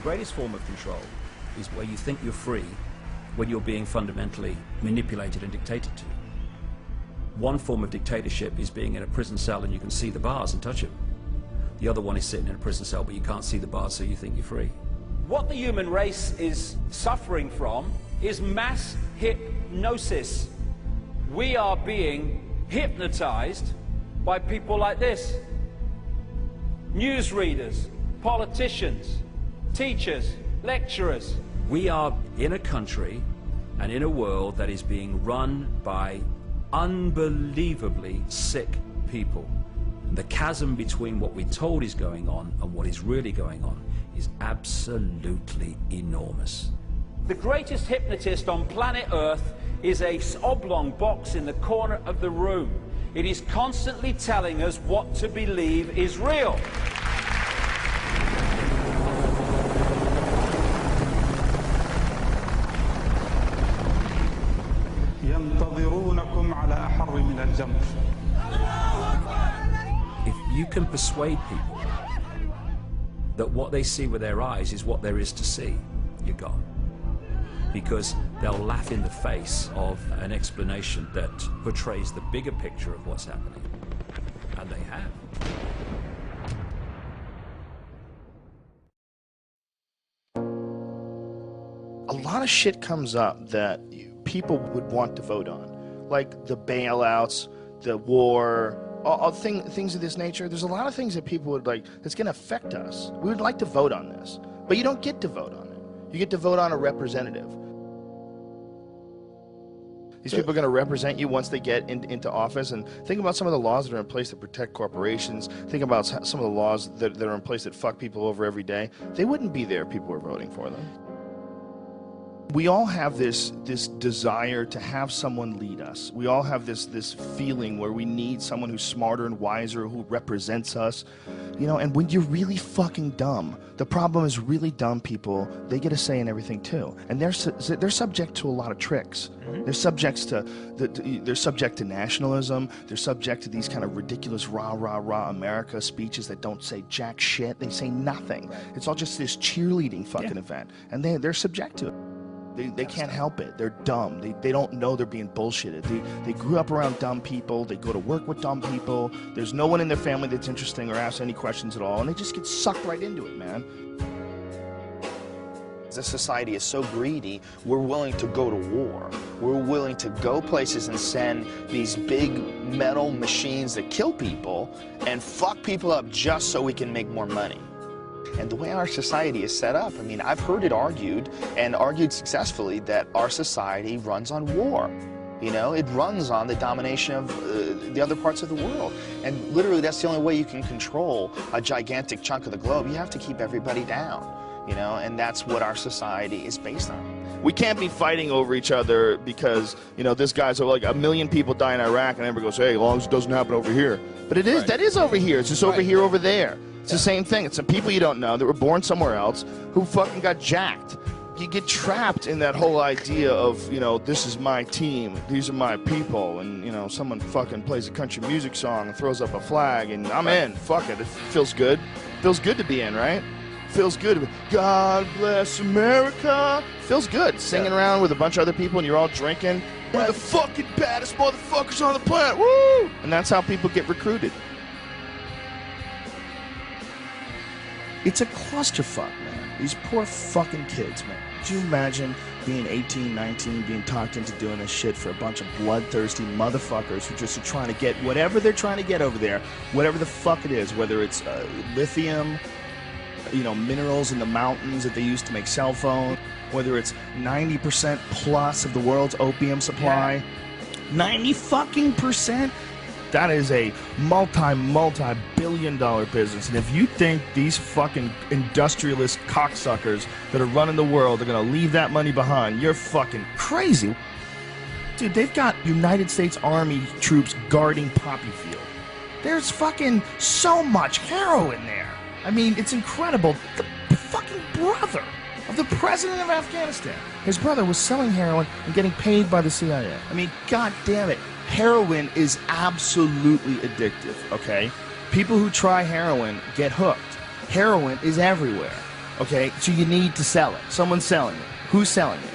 greatest form of control is where you think you're free when you're being fundamentally manipulated and dictated to. One form of dictatorship is being in a prison cell and you can see the bars and touch them. The other one is sitting in a prison cell but you can't see the bars, so you think you're free. What the human race is suffering from is mass hypnosis. We are being hypnotized by people like this. Newsreaders, politicians, teachers, lecturers. We are in a country and in a world that is being run by unbelievably sick people. And the chasm between what we're told is going on and what is really going on is absolutely enormous. The greatest hypnotist on planet Earth is an oblong box in the corner of the room. It is constantly telling us what to believe is real. If you can persuade people that what they see with their eyes is what there is to see, you're gone. Because they'll laugh in the face of an explanation that portrays the bigger picture of what's happening. And they have. A lot of shit comes up that people would want to vote on. Like the bailouts, the war, all things of this nature. There's a lot of things that people would like that's going to affect us. We would like to vote on this, but you don't get to vote on it. You get to vote on a representative. These people are going to represent you once they get into office. And think about some of the laws that are in place that protect corporations. Think about some of the laws that are in place that fuck people over every day. They wouldn't be there if people were voting for them. We all have this desire to have someone lead us. We all have this feeling where we need someone who's smarter and wiser, who represents us. You know, and when you're really fucking dumb, the problem is really dumb people, they get a say in everything too. And they're subject to a lot of tricks. Mm-hmm. They're subject to nationalism. They're subject to these kind of ridiculous rah, rah, rah America speeches that don't say jack shit. They say nothing. It's all just this cheerleading fucking event. And they're subject to it. They can't help it. They're dumb. They don't know they're being bullshitted. They grew up around dumb people. They go to work with dumb people. There's no one in their family that's interesting or asks any questions at all, and they just get sucked right into it, man. This society is so greedy, we're willing to go to war. We're willing to go places and send these big metal machines that kill people and fuck people up just so we can make more money. And the way our society is set up, I mean, I've heard it argued, and argued successfully, that our society runs on war. You know, it runs on the domination of the other parts of the world. And literally, that's the only way you can control a gigantic chunk of the globe. You have to keep everybody down, you know, and that's what our society is based on. We can't be fighting over each other because, you know, this guy's like 1 million people die in Iraq, and everybody goes, hey, as long as it doesn't happen over here. But it is, right. That is over here. It's just over here, over there. It's the same thing. It's some people you don't know that were born somewhere else who fucking got jacked. You get trapped in that whole idea of, you know, this is my team, these are my people, and, you know, someone fucking plays a country music song and throws up a flag, and I'm in. Fuck it. It feels good. Feels good to be in, right? Feels good. God bless America. Feels good. Singing around with a bunch of other people and you're all drinking. We're the fucking baddest motherfuckers on the planet. Woo! And that's how people get recruited. It's a clusterfuck, man. These poor fucking kids, man. Could you imagine being 18, 19, being talked into doing this shit for a bunch of bloodthirsty motherfuckers who just are trying to get whatever they're trying to get over there, whatever the fuck it is, whether it's lithium, you know, minerals in the mountains that they use to make cell phones, whether it's 90% plus of the world's opium supply, 90 fucking percent. That is a multi-billion-dollar business. And if you think these fucking industrialist cocksuckers that are running the world are going to leave that money behind, you're fucking crazy. Dude, they've got United States Army troops guarding Poppy Field. There's fucking so much heroin there. I mean, it's incredible. The fucking brother of the president of Afghanistan, his brother was selling heroin and getting paid by the CIA. I mean, god damn it. Heroin is absolutely addictive, okay? People who try heroin get hooked. Heroin is everywhere. Okay, so you need to sell it. Someone's selling it. Who's selling it?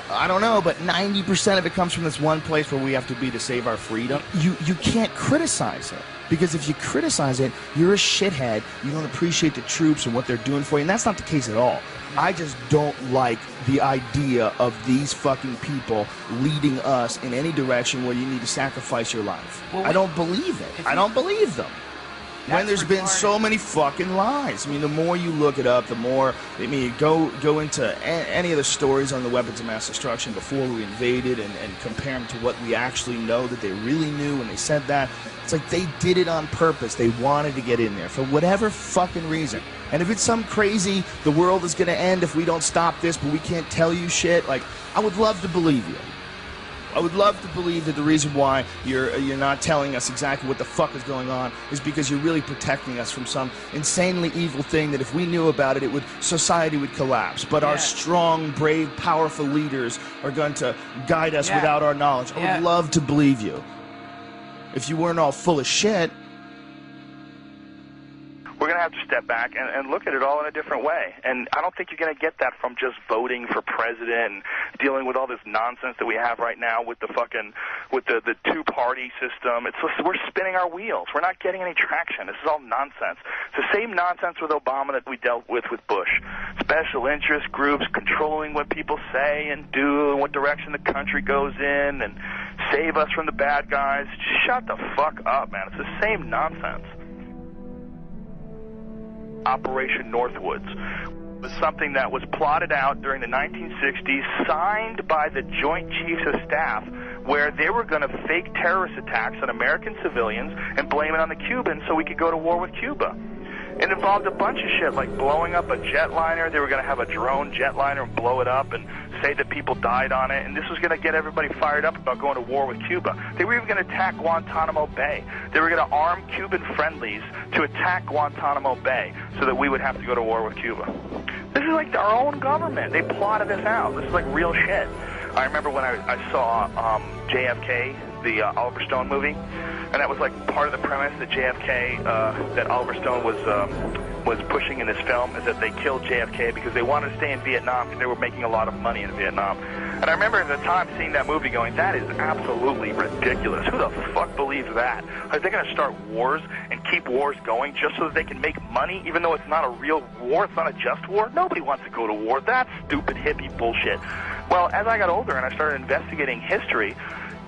I don't know, but 90% of it comes from this one place where we have to be to save our freedom. You can't criticize it, because if you criticize it, you're a shithead. You don't appreciate the troops and what they're doing for you, and that's not the case at all. I just don't like the idea of these fucking people leading us in any direction where you need to sacrifice your life. Well, I don't believe it. I don't believe them. When there's been so many fucking lies. I mean, the more you look it up, the more, I mean, go into any of the stories on the weapons of mass destruction before we invaded and compare them to what we actually know that they really knew when they said that. It's like they did it on purpose. They wanted to get in there for whatever fucking reason. And if it's some crazy, the world is going to end if we don't stop this, but we can't tell you shit, like, I would love to believe you. I would love to believe that the reason why you're not telling us exactly what the fuck is going on is because you're really protecting us from some insanely evil thing that if we knew about it, society would collapse. But our strong, brave, powerful leaders are going to guide us without our knowledge. I would love to believe you. If you weren't all full of shit. We're going to have to step back and look at it all in a different way. And I don't think you're going to get that from just voting for president and dealing with all this nonsense that we have right now with the the two-party system. We're spinning our wheels. We're not getting any traction. This is all nonsense. It's the same nonsense with Obama that we dealt with Bush. Special interest groups controlling what people say and do and what direction the country goes in and save us from the bad guys. Just shut the fuck up, man. It's the same nonsense. Operation Northwoods was something that was plotted out during the 1960s, signed by the Joint Chiefs of Staff, where they were going to fake terrorist attacks on American civilians and blame it on the Cubans so we could go to war with Cuba. It involved a bunch of shit, like blowing up a jetliner. They were going to have a drone jetliner and blow it up and say that people died on it, and this was going to get everybody fired up about going to war with Cuba. They were even going to attack Guantanamo Bay. They were going to arm Cuban friendlies to attack Guantanamo Bay so that we would have to go to war with Cuba. This is like our own government. They plotted this out. This is like real shit. I remember when I saw JFK, the Oliver Stone movie, and that was like part of the premise that JFK, that Oliver Stone was pushing in this film, is that they killed JFK because they wanted to stay in Vietnam because they were making a lot of money in Vietnam. And I remember at the time seeing that movie going, that is absolutely ridiculous. Who the fuck believes that? Are they going to start wars and keep wars going just so that they can make money, even though it's not a real war, it's not a just war? Nobody wants to go to war. That's stupid hippie bullshit. Well, as I got older and I started investigating history,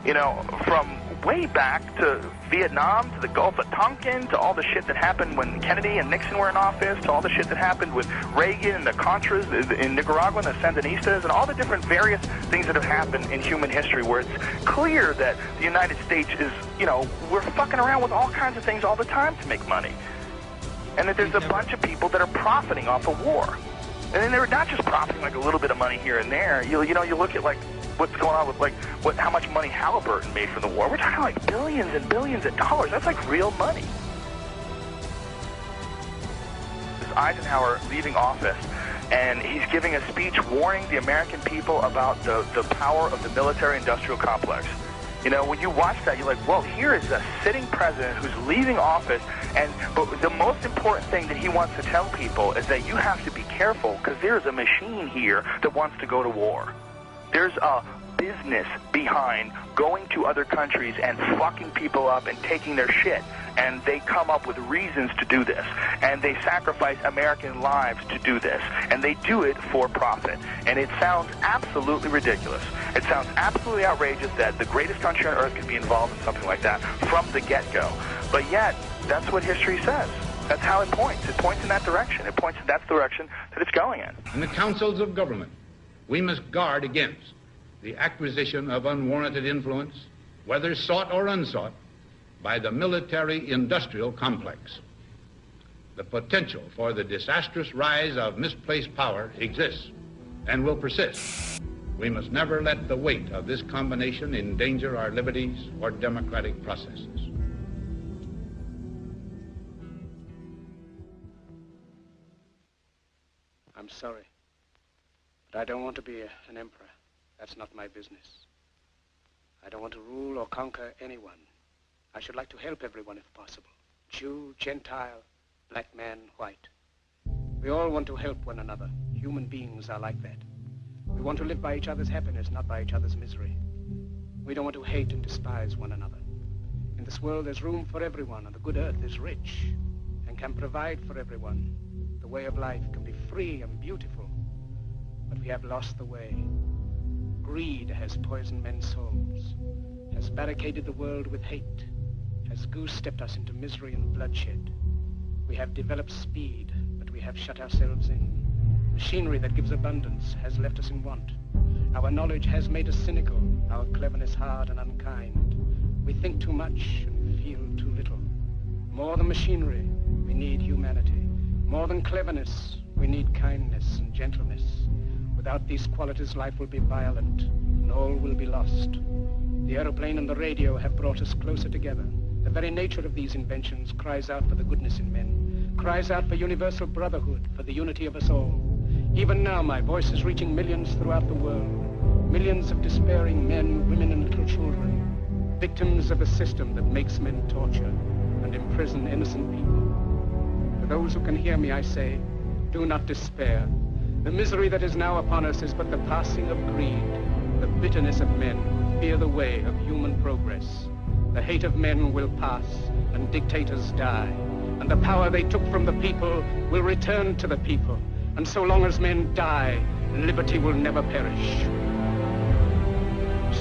you know, from way back to Vietnam, to the Gulf of Tonkin, to all the shit that happened when Kennedy and Nixon were in office, to all the shit that happened with Reagan and the Contras in Nicaragua and the Sandinistas, and all the different various things that have happened in human history where it's clear that the United States is, you know, we're fucking around with all kinds of things all the time to make money. And that there's a bunch of people that are profiting off of war. And then they're not just profiting like a little bit of money here and there. You know, you look at like what's going on with like how much money Halliburton made from the war. We're talking like billions and billions of dollars. That's like real money. Eisenhower leaving office, and he's giving a speech warning the American people about the power of the military-industrial complex. You know, when you watch that, you're like, well, here is a sitting president who's leaving office, but the most important thing that he wants to tell people is that you have to be careful because there's a machine here that wants to go to war. There's a business behind going to other countries and fucking people up and taking their shit. And they come up with reasons to do this. And they sacrifice American lives to do this. And they do it for profit. And it sounds absolutely ridiculous. It sounds absolutely outrageous that the greatest country on earth could be involved in something like that from the get-go. But yet, that's what history says. That's how it points. It points in that direction. It points in that direction that it's going in. In the councils of government, we must guard against the acquisition of unwarranted influence, whether sought or unsought, by the military-industrial complex. The potential for the disastrous rise of misplaced power exists and will persist. We must never let the weight of this combination endanger our liberties or democratic processes. I'm sorry, but I don't want to be an emperor. That's not my business. I don't want to rule or conquer anyone. I should like to help everyone if possible. Jew, Gentile, black man, white. We all want to help one another. Human beings are like that. We want to live by each other's happiness, not by each other's misery. We don't want to hate and despise one another. In this world, there's room for everyone, and the good earth is rich and can provide for everyone. The way of life can be free and beautiful, but we have lost the way. Greed has poisoned men's souls, has barricaded the world with hate, has goose-stepped us into misery and bloodshed. We have developed speed, but we have shut ourselves in. Machinery that gives abundance has left us in want. Our knowledge has made us cynical, our cleverness hard and unkind. We think too much and feel too little. More than machinery, we need humanity. More than cleverness, we need kindness and gentleness. Without these qualities, life will be violent, and all will be lost. The aeroplane and the radio have brought us closer together. The very nature of these inventions cries out for the goodness in men, cries out for universal brotherhood, for the unity of us all. Even now, my voice is reaching millions throughout the world. Millions of despairing men, women, and little children, victims of a system that makes men torture and imprison innocent people. To those who can hear me, I say, do not despair. The misery that is now upon us is but the passing of greed, the bitterness of men who fear the way of human progress. The hate of men will pass, and dictators die, and the power they took from the people will return to the people. And so long as men die, liberty will never perish.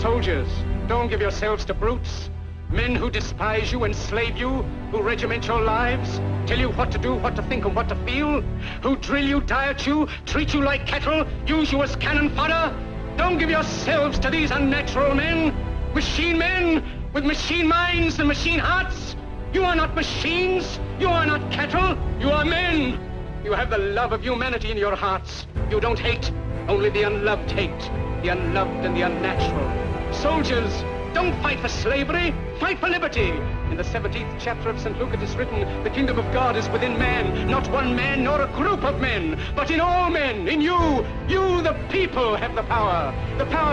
Soldiers, don't give yourselves to brutes. Men who despise you, enslave you, who regiment your lives, tell you what to do, what to think, and what to feel, who drill you, diet you, treat you like cattle, use you as cannon fodder. Don't give yourselves to these unnatural men, machine men, with machine minds and machine hearts. You are not machines, you are not cattle, you are men. You have the love of humanity in your hearts. You don't hate, only the unloved hate, the unloved and the unnatural. Soldiers, don't fight for slavery, fight for liberty. In the 17th chapter of St. Luke it is written, the kingdom of God is within man, not one man nor a group of men, but in all men, in you. You, the people, have the power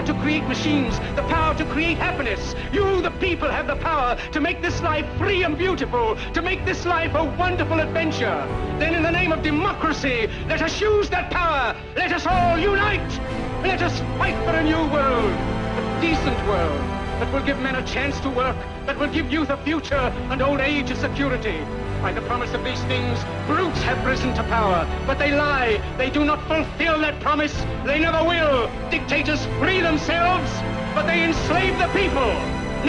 to create machines, the power to create happiness. You, the people, have the power to make this life free and beautiful, to make this life a wonderful adventure. Then in the name of democracy, let us use that power. Let us all unite. Let us fight for a new world, a decent world, that will give men a chance to work, that will give youth a future and old age a security. By the promise of these things, brutes have risen to power, but they lie. They do not fulfill that promise. They never will. Dictators free themselves, but they enslave the people.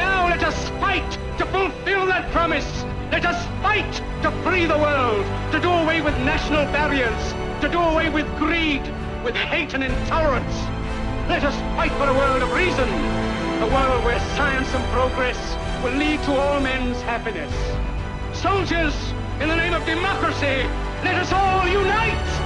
Now let us fight to fulfill that promise. Let us fight to free the world, to do away with national barriers, to do away with greed, with hate and intolerance. Let us fight for a world of reason, a world where science and progress will lead to all men's happiness. Soldiers, in the name of democracy, let us all unite!